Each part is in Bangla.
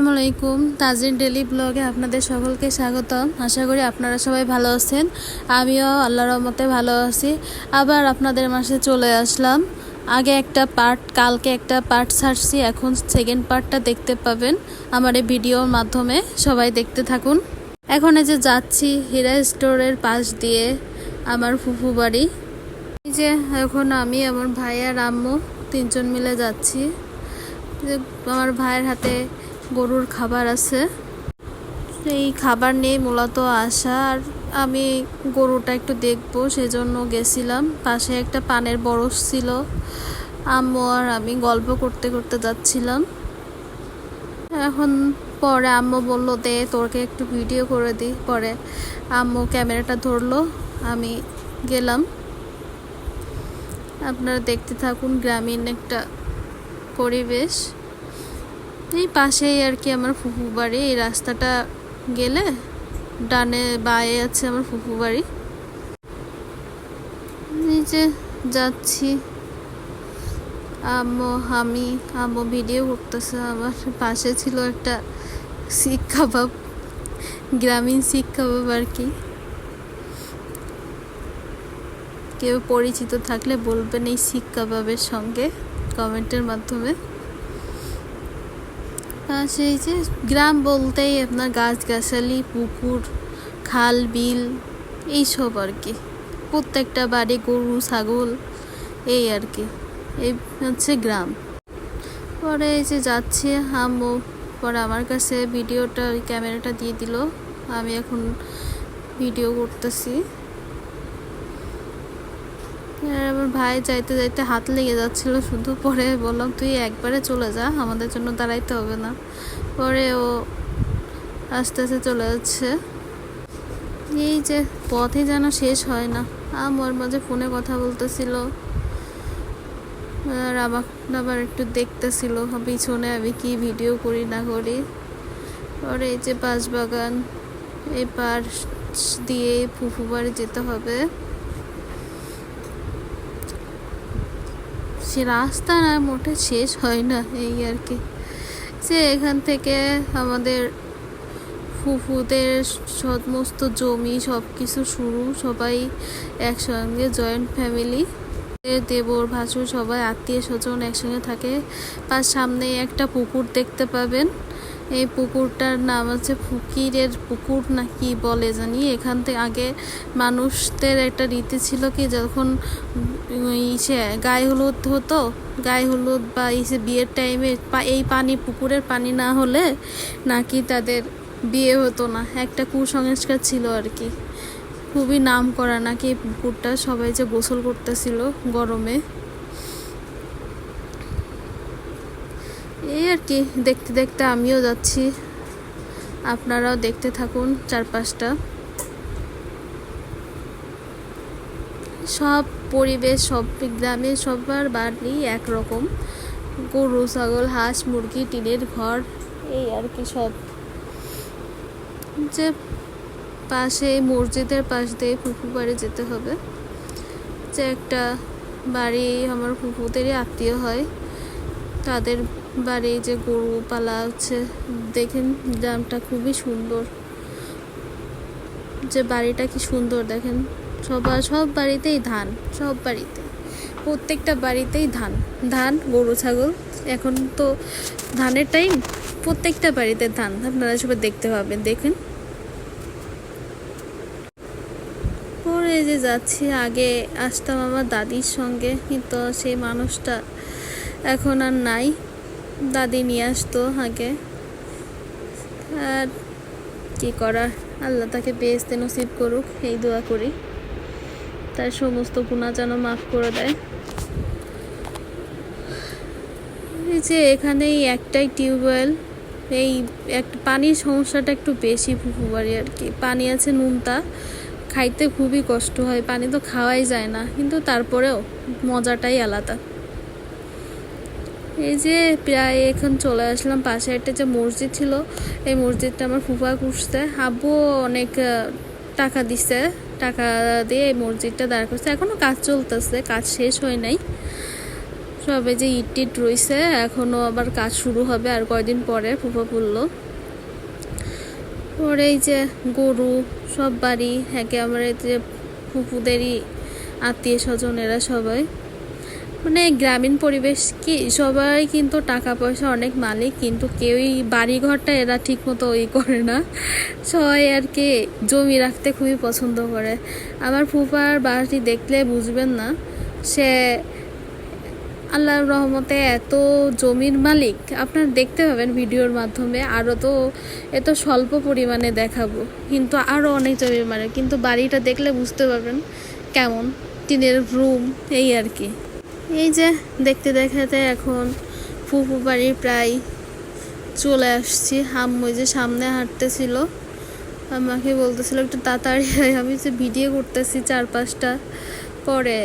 আসসালামু আলাইকুম। তাজিন ডেলি ব্লগে আপনাদের সকলকে স্বাগতম। আশা করি আপনারা সবাই ভালো আছেন। আমিও আল্লাহর রহমতে ভালো আছি। আবার আপনাদের মাঝে চলে আসলাম। আগে একটা পার্ট, কালকে একটা পার্ট ছাড়ছি, এখন সেকেন্ড পার্টটা দেখতে পাবেন আমার এই ভিডিওর মাধ্যমে। সবাই দেখতে থাকুন। এখন এই যে যাচ্ছি হীরা স্টোরের পাশ দিয়ে আমার ফুফু বাড়ি। এই যে এখন আমি, আমার ভাই আর আম্মু তিনজন মিলে যাচ্ছি। আমার ভাইয়ের হাতে গরুর খাবার আছে, এই খাবার নিয়ে মূলত আসা। আর আমি গরুটা একটু দেখবো সেজন্য গেছিলাম। পাশে একটা পানের বরফ ছিল, আম্মু আর আমি গল্প করতে করতে যাচ্ছিলাম। এখন পরে আম্মু বললো, দে তোরকে একটু ভিডিও করে দিই। পরে আম্মু ক্যামেরাটা ধরলো, আমি গেলাম। আপনারা দেখতে থাকুন গ্রামীণ একটা পরিবেশ। এই পাশেই আর কি আমার ফুফু বাড়ি। এই রাস্তাটা গেলে ডানে বায়ে আছে আমার ফুফু বাড়ি। এই যে যাচ্ছি, আম্মু ভিডিও করতেছে। আমার পাশে ছিল একটা শিক কাবাব, গ্রামীণ শিক কাবাব আর কি। কেউ পরিচিত থাকলে বলবেন এই শিক কাবাবের সঙ্গে কমেন্টের মাধ্যমে। সেই যে গ্রাম বলতেই আপনার গাছগাছালি, পুকুর, খাল, বিল, এইসব আর কি। প্রত্যেকটা বাড়ি গরু, ছাগল, এই আর কি। এই হচ্ছে গ্রাম। পরে এই যে যাচ্ছি আম্মু, পরে আমার কাছে ভিডিওটা, ক্যামেরাটা দিয়ে দিল। আমি এখন ভিডিও করতেছি। আমার ভাই যাইতে যাইতে হাত লেগে যাচ্ছিল শুধু। পরে বললাম, তুই একবারে চলে যা, আমাদের জন্য দাঁড়াইতে হবে না। পরে ও আস্তে আস্তে চলে যাচ্ছে। এই যে পথে যেন শেষ হয় না। আমার মাঝে ফোনে কথা বলতেছিল, আর আবার একটু দেখতেছিল পিছনে আমি কি ভিডিও করি না করি। পরে এই যে বাঁশবাগান, এই পার দিয়ে ফুফু বাড়ি যেতে হবে। সে রাস্তা না মোটে শেষ হয় না, এই আর কি। যে এখান থেকে আমাদের ফুফুদের সমস্ত জমি সব কিছু শুরু, সবাই একসঙ্গে জয়েন্ট ফ্যামিলি, দেবর ভাসুর সবাই আত্মীয় স্বজন একসঙ্গে থাকে। তার সামনে একটা পুকুর দেখতে পাবেন। এই পুকুরটার নাম আছে ফকিরের পুকুর না কি বলে জানি। এখান থেকে আগে মানুষদের একটা রীতি ছিল কি, যখন গায়ে হলুদ হতো, গায়ে হলুদ বা বিয়ের টাইমে এই পানি, পুকুরের পানি না হলে নাকি তাদের বিয়ে হতো না। একটা কুসংস্কার ছিল আর কি। খুবই নাম করা নাকি এই পুকুরটা। সবাই যে গোসল করতেছিল গরমে, এই আর কি। দেখতে দেখতে আমিও যাচ্ছি, আপনারাও দেখতে থাকুন চারপাশটা। সব পরিবেশ, সব গ্রামে সবার বাড়ি একরকম। গরু, ছাগল, হাঁস, মুরগি, টিনের ঘর, এই আর কি সব। যে পাশে মসজিদের পাশ দিয়ে ফুফু বাড়ি যেতে হবে। যে একটা বাড়ি আমার ফুফুদেরই আত্মীয় হয়, তাদের বাড়ি যে গরু পালা হচ্ছে। দেখেন গ্রামটা খুবই সুন্দর, যে বাড়িটা কি সুন্দর দেখেন। সব বাড়িতেই ধান, সব বাড়িতে, প্রত্যেকটা বাড়িতেই ধান, গরু, ছাগল। এখন তো ধানের টাইম, প্রত্যেকটা বাড়িতে ধান। আপনারা সবাই দেখতে পাবেন, দেখেন। পরে যে যাচ্ছি, আগে আসতাম আমার দাদির সঙ্গে, কিন্তু সেই মানুষটা এখন আর নাই। দাদি নিয়ে আসতো আগে। আর কি করার, আল্লাহ তাকে বেহেশতে নসিব করুক, এই দোয়া করি। তার সমস্ত গুনাহ যেন মাফ করে দেয়। এই যে এখানেই একটাই টিউবওয়েল। এই একটা পানির সমস্যাটা একটু বেশি ফুফু বাড়ি আর কি। পানি আছে নুনতা, খাইতে খুবই কষ্ট হয়। পানি তো খাওয়াই যায় না, কিন্তু তারপরেও মজাটাই আলাদা। এই যে প্রায় এখন চলে আসলাম। পাশে একটা যে মসজিদ ছিল, এই মসজিদটা আমার ফুফা করছে। আব্বু অনেক টাকা দিছে, টাকা দিয়ে এই মসজিদটা দাঁড় করছে। এখনো কাজ চলতেছে, কাজ শেষ হয় নাই। সবে যে ইট টিট রয়েছে, এখনো আবার কাজ শুরু হবে আর কয়দিন পরে ফুফা বললো। ওর এই যে গরু সব বাড়ি একে আমার এই যে ফুফুদেরই আত্মীয় স্বজনেরা সবাই, মানে গ্রামীণ পরিবেশ কি, সবাই কিন্তু টাকা পয়সা অনেক মালিক, কিন্তু কেউই বাড়ি ঘরটা এরা ঠিক মতো ওই করে না। সবাই আর কি জমি রাখতে খুবই পছন্দ করে। আমার ফুফার বাড়ি দেখলে বুঝবেন না, সে আল্লাহর রহমতে এত জমির মালিক। আপনারা দেখতে পাবেন ভিডিওর মাধ্যমে, আরও তো এত স্বল্প পরিমাণে দেখাবো, কিন্তু আরও অনেক জমির মালিক। কিন্তু বাড়িটা দেখলে বুঝতে পারবেন কেমন, টিনের রুম এই আর কি। এই যে দেখতে দেখাতে এখন ফুফু বাড়ি প্রায় চলে আসছি। আম্মু যে সামনে হাঁটতেছিল, আমাকে বলতেছিল একটু তাড়াতাড়ি, আমি যে ভিডিও করতেছি 4-5টা পরে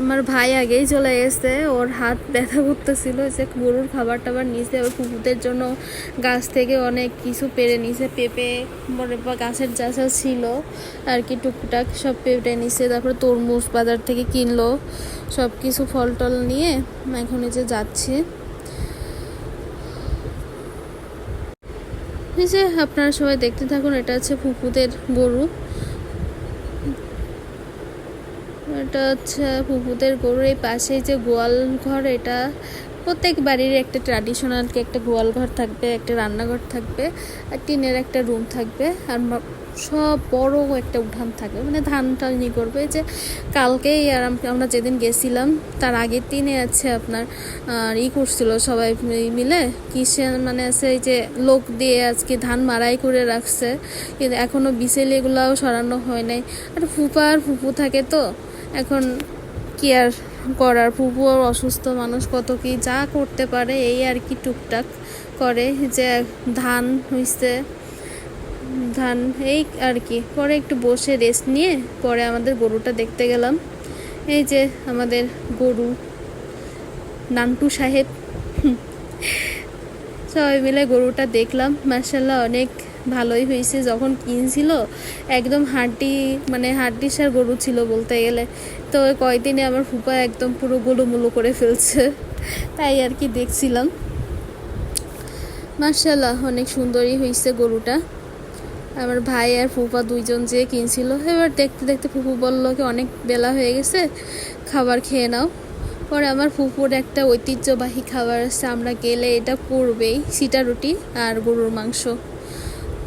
আমার ভাই আগেই চলে গেছে, ওর হাত ব্যথা করতেছিল, যে গরুর খাবার টাবার নিছে। ওর কুকুরদের জন্য গাছ থেকে অনেক কিছু পেড়ে নিছে, পেঁপে মনে বা গাছের যা যা ছিল আর কি টুকটাক সব পেড়ে নিছে। তারপরে তরমুজ বাজার থেকে কিনলো, সব কিছু ফল টল নিয়ে এখন এই যে যাচ্ছি। এই যে আপনারা সবাই দেখতে থাকুন, এটা হচ্ছে ফুফুদের গরু, এটা হচ্ছে ফুফুদের গরুর এই পাশে যে গোয়াল ঘর, এটা প্রত্যেক বাড়ির একটা ট্র্যাডিশনাল কি একটা গোয়াল ঘর থাকবে, একটা রান্নাঘর থাকবে, আর টিনের একটা রুম থাকবে, আর সব বড় একটা উঠান থাকবে, মানে ধান টান ই করবে। যে কালকেই আর আমরা যেদিন গেছিলাম তার আগের দিনে আছে আপনার করছিল সবাই মিলে কিসে, মানে আছে এই যে লোক দিয়ে আজকে ধান মাড়াই করে রাখছে, কিন্তু এখনও বিচেলি এগুলাও সরানো হয় নাই। আর ফুফু থাকে তো, এখন কি আর করার, ফুফু আর অসুস্থ মানুষ, কত কি যা করতে পারে এই আর কি টুকটাক করে। যে ধান হইছে, ধান এই আর কি, পরে একটু বসে রেস্ট নিয়ে পরে আমাদের গরুটা দেখতে গেলাম। এই যে আমাদের গরু নান্টু সাহেব, সবাই মিলে গরুটা দেখলাম, মাশাআল্লাহ অনেক ভালোই হয়েছে। যখন কিনছিল একদম হাড্ডি সার গরু ছিল বলতে গেলে, তো কয়দিনে আমার ফুপা একদম পুরো গোলুমুলু করে ফেলছে, তাই আর কি দেখছিলাম। মাশাআল্লাহ অনেক সুন্দরই হয়েছে গরুটা। আমার ভাই আর ফুপা দুইজন যে কিনছিল, এবার দেখতে দেখতে ফুপু বললো কি অনেক বেলা হয়ে গেছে, খাবার খেয়ে নাও। পরে আমার ফুপুর একটা ঐতিহ্যবাহী খাবার আছে, আমরা গেলে এটা করবেই, সিটা রুটি আর গরুর মাংস।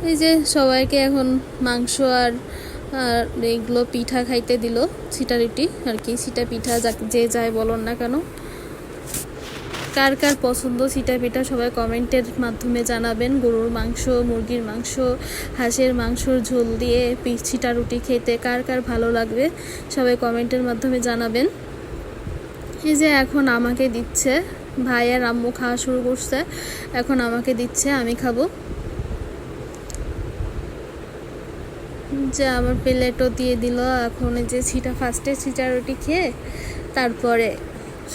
এই যে সবাইকে এখন মাংস আর এইগুলো পিঠা খাইতে দিল, সিটা রুটি আর কি, সিটা পিঠা যে যাই বলুন না কেন। কার কার পছন্দ সিটা পিঠা সবাই কমেন্টের মাধ্যমে জানাবেন। গরুর মাংস, মুরগির মাংস, হাঁসের মাংসর ঝোল দিয়ে সিটা রুটি খেতে কার কার ভালো লাগবে সবাই কমেন্টের মাধ্যমে জানাবেন। এই যে এখন আমাকে দিচ্ছে, ভাই আর আম্মু খাওয়া শুরু করছে, এখন আমাকে দিচ্ছে, আমি খাবো। যে আমার প্লেটও দিয়ে দিল। এখন এই যে ফার্স্টে সিটা রুটি খেয়ে তারপরে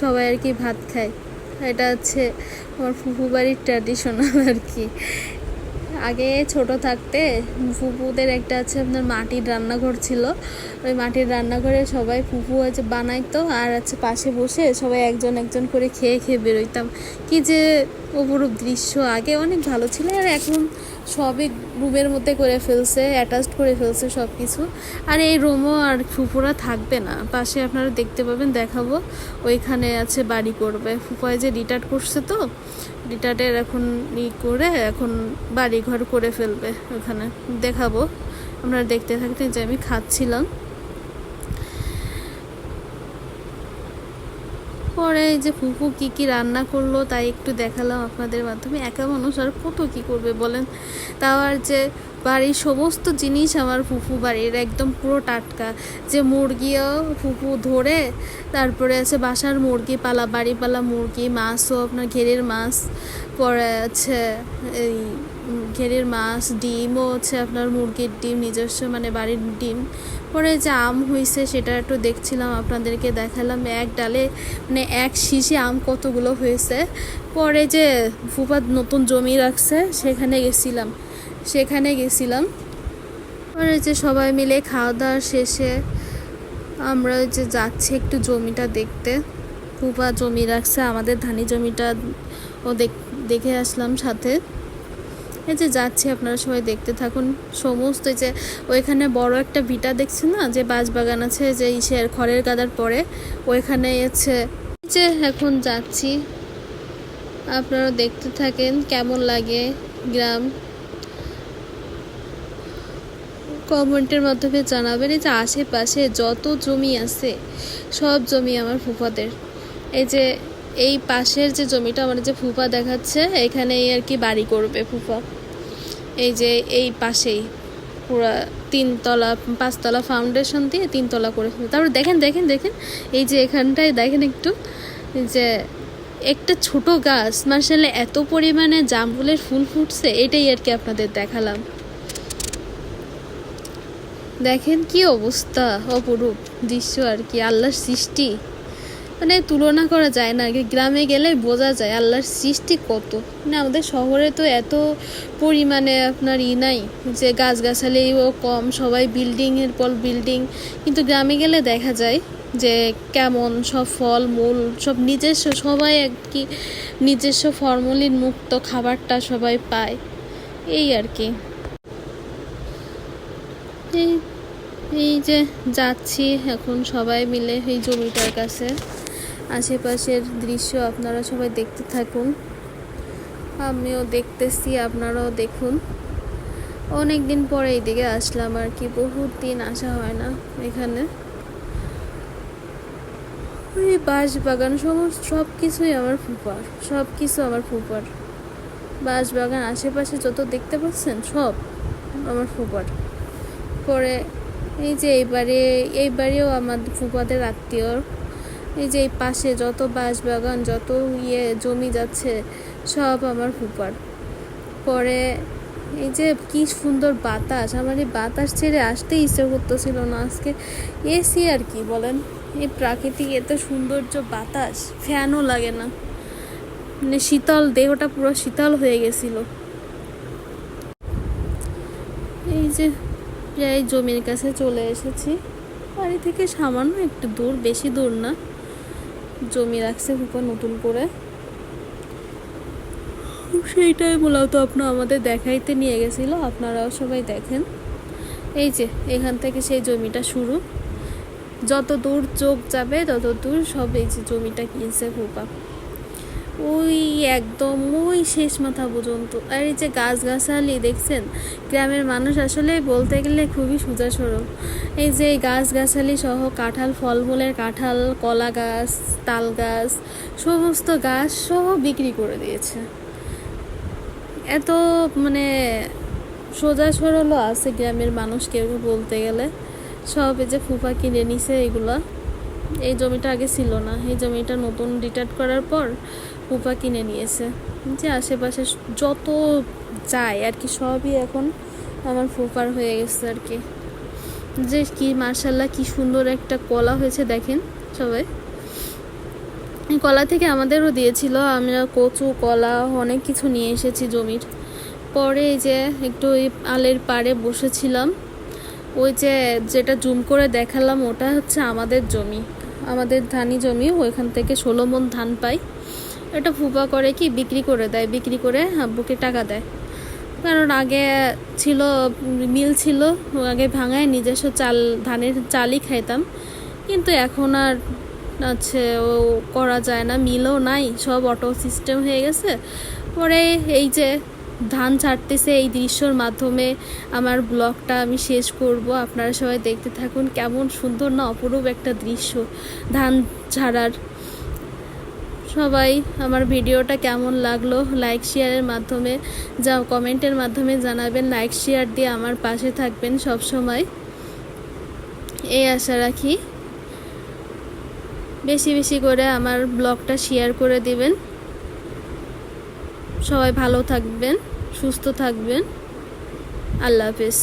সবাই আর কি ভাত খায়। এটা হচ্ছে আমার ফুফু বাড়ির ট্র্যাডিশনাল আর কি। আগে ছোট থাকতে ফুপুদের একটা আছে আপনার মাটির রান্নাঘর ছিল, ওই মাটির রান্নাঘরে সবাই ফুপু আছে বানাইতো, আর আছে পাশে বসে সবাই একজন একজন করে খেয়ে খেয়ে বেরোইতাম। কি যে অপরূপ দৃশ্য, আগে অনেক ভালো ছিল। আর এখন সবই রুমের মধ্যে করে ফেলছে, অ্যাটাচড করে ফেলছে সব কিছু। আর এই রুমও আর ফুপুরা থাকবে না, পাশে আপনারা দেখতে পাবেন, দেখাবো, ওইখানে আছে বাড়ি করবে। ফুপায় যে রিটায়ার্ড করছে, তো রিটায়ার্ডের এখন করে এখন বাড়ি ঘর করে ফেলবে, ওখানে দেখাবো। আপনারা দেখতে থাকতেন যে আমি খাচ্ছিলাম। পরে এই যে ফুপু কি কি রান্না করলো তাই একটু দেখালাম আপনাদের মাধ্যমে। একা মানুষ আর কত কি করবে বলেন, তাও আর যে বাড়ির সমস্ত জিনিস আমার ফুপু বাড়ির একদম পুরো টাটকা। যে মুরগিও ফুপু ধরে, তারপরে আছে বাসার মুরগি পালা, বাড়ি পালা মুরগি, মাছও আপনার ঘেরের মাছ, পরে আছে এই ঘেরের মাছ, ডিমও হচ্ছে আপনার মুরগির ডিম নিজস্ব, মানে বাড়ির ডিম। পরে যে আম হয়েছে সেটা একটু দেখছিলাম, আপনাদেরকে দেখালাম। এক ডালে মানে এক শীষে আম কতগুলো হয়েছে। পরে যে ফুপা নতুন জমি রাখছে সেখানে গেছিলাম। পরে যে সবাই মিলে খাওয়া দাওয়ার শেষে আমরা যে যাচ্ছি একটু জমিটা দেখতে। ফুপা জমি রাখছে, আমাদের ধানি জমিটা ও দেখে আসলাম সাথে। এই যে যাচ্ছি, আপনারা সবাই দেখতে থাকুন। সমস্ত যে ওইখানে বড় একটা ভিটা দেখছেন না, যে বাঁশবাগান আছে, যে ইসের খড়ের গাদার পরে ওইখানে আছে। যে এখন যাচ্ছি, আপনারা দেখতে থাকেন কেমন লাগে গ্রাম। কমেন্টের মাধ্যমে জানাবেন। এই যে আশেপাশে যত জমি আছে সব জমি আমার ফুফাদের। এই যে এই পাশের যে জমিটা আমার যে ফুফা দেখাচ্ছে, এখানে আর কি বাড়ি করবে ফুফা। এই যে এই পাশেই পুরা 3তলা 5তলা ফাউন্ডেশন দিয়ে 3তলা করে ফেলবে। তারপর দেখেন দেখেন দেখেন এই যে এখানটায় দেখেন একটু, যে একটা ছোট গাছ মার্শাল্লাহ এত পরিমাণে জামরুলের ফুল ফুটছে, এটাই আর কি আপনাদের দেখালাম। দেখেন কি অবস্থা, অপরূপ দৃশ্য আর কি, আল্লাহর সৃষ্টি মানে তুলনা করা যায় না। গ্রামে গেলে বোঝা যায় আল্লাহর সৃষ্টি কত। মানে আমাদের শহরে তো এত পরিমাণে আপনার নাই, যে গাছগাছালিও কম, সবাই বিল্ডিংয়ের পর বিল্ডিং। কিন্তু গ্রামে গেলে দেখা যায় যে কেমন সব ফল মূল সব নিজস্ব, সবাই আর কি নিজস্ব ফর্মুলিন মুক্ত খাবারটা সবাই পায়, এই আর কি। এই যে যাচ্ছি এখন সবাই মিলে এই জমিটার কাছে। আশেপাশের দৃশ্য আপনারা সবাই দেখতে থাকুন, আমিও দেখতেছি, আপনারাও দেখুন। অনেক দিন পরে এইদিকে আসলাম আর কি, বহুত দিন আসা হয় না এখানে। ওই বাঁশবাগান সমস্ত সব কিছুই আমার ফুপার, সব কিছু আমার ফুপার। বাঁশবাগান আশেপাশে যত দেখতে পাচ্ছেন সব আমার ফুপার। পরে এই যে এইবারেও আমাদের ফুপাদের আত্মীয়। এই যে এই পাশে যত বাঁশবাগান যত জমি যাচ্ছে সব আমার ফুপার। পরে এই যে কি সুন্দর বাতাস, আমার এই বাতাস ছেড়ে আসতে ইচ্ছে করতেছিল না আজকে। এসি আর কি বলেন, এই প্রাকৃতিক এত সৌন্দর্য বাতাস, ফ্যানও লাগে না, মানে শীতল, দেহটা পুরো শীতল হয়ে গেছিল। এই যে প্রায় জমির কাছে চলে এসেছি, বাড়ি থেকে সামান্য একটু দূর, বেশি দূর না। জমি রাখছে ফুপা নতুন করে, সেইটাই মূলত আপনার আমাদের দেখাইতে নিয়ে গেছিল, আপনারাও সবাই দেখেন। এই যে এখান থেকে সেই জমিটা শুরু, যত দূর চোখ যাবে তত দূর সব এই যে জমিটা কিনছে ফুপা, ওই একদম ওই শেষ মাথা পর্যন্ত। আর এই যে গাছগাছালি দেখছেন, গ্রামের মানুষ আসলে বলতে গেলে খুবই সোজা সরল। এই যে গাছগাছালি সহ কাঁঠাল, ফলমূলের কাঁঠাল, কলা গাছ, তাল গাছ, সমস্ত গাছ সহ বিক্রি করে দিয়েছে। এত মানে সোজা সরলও আছে গ্রামের মানুষ কেউ বলতে গেলে। সব এই যে ফুপা কিনে নিছে এগুলা। এই জমিটা আগে ছিল না, এই জমিটা নতুন রিটায়ার করার পর ফুপা কিনে নিয়েছে। যে আশেপাশে যত যায় আর কি সবই এখন আমার ফুপার হয়ে গেছে আর কি। যে কি মার্শাল্লাহ কি সুন্দর একটা কলা হয়েছে দেখেন সবাই। এই কলা থেকে আমাদেরও দিয়েছিল, আমরা কচু কলা অনেক কিছু নিয়ে এসেছি জমির। পরে এই যে একটু ওই আলের পাড়ে বসেছিলাম, ওই যে যেটা জুম করে দেখালাম ওটা হচ্ছে আমাদের জমি, আমাদের ধানি জমি। ওইখান থেকে 16 মণ ধান পাই। এটা ফুপা করে কি বিক্রি করে দেয়, বিক্রি করে আব্বুকে টাকা দেয়। কারণ আগে ছিল মিল ছিল, আগে ভাঙায় নিজস্ব ধানের চালই খাইতাম। কিন্তু এখন আর আছে ও করা যায় না, মিলও নাই, সব অটো সিস্টেম হয়ে গেছে। পরে এই যে ধান ছাড়তেছে, এই দৃশ্যর মাধ্যমে আমার ব্লগটা আমি শেষ করব। আপনারা সবাই দেখতে থাকুন, কেমন সুন্দর না অপরূপ একটা দৃশ্য ধান ছাড়ার। সবাই আমার ভিডিওটা কেমন লাগলো লাইক শেয়ারের মাধ্যমে কমেন্টের মাধ্যমে জানাবেন। লাইক শেয়ার দিয়ে আমার পাশে থাকবেন সব সময়, এই আশা রাখি। বেশি বেশি করে আমার ব্লগটা শেয়ার করে দিবেন। সবাই ভালো থাকবেন, সুস্থ থাকবেন। আল্লাহ হাফেজ।